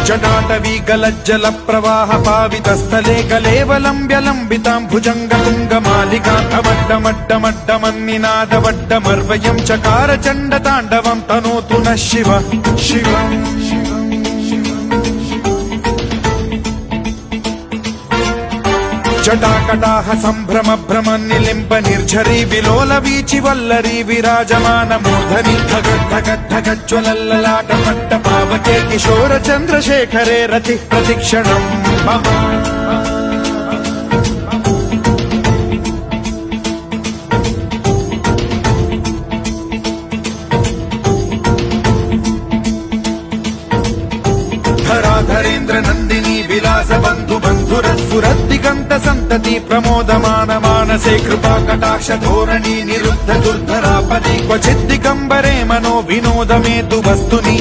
जटाटवी गलज्जल प्रवाह पावितस्थले कलेवलम्ब्य लम्बितां भुजङ्गतुङ्गमालिकाभवड्डमड्डमड्डमन्निनादवड्डमर्वयं चकार चण्डताण्डवं तनोतु नः शिव शिव जटाकटाह सम्भ्रम भ्रम निलिम्ब निर्झरी विलोल वीचि वल्लरी विराजमान मूर्धनि धगद्धगद्धगज्ज्वलल्ललाट पट्ट पावके किशोर चन्द्रशेखरे रतिः प्रतिक्षणम् मम धराधरेन्द्र नन्दिनी विलास बन्धु बन्धुरस्फुरद्दिगन्त सन्तति प्रमोदमान मानसे कृपा कटाक्ष धोरणी निरुद्ध दुर्धरापदि क्वचिद्दिगम्बरे मनो विनोदमेतु वस्तुनि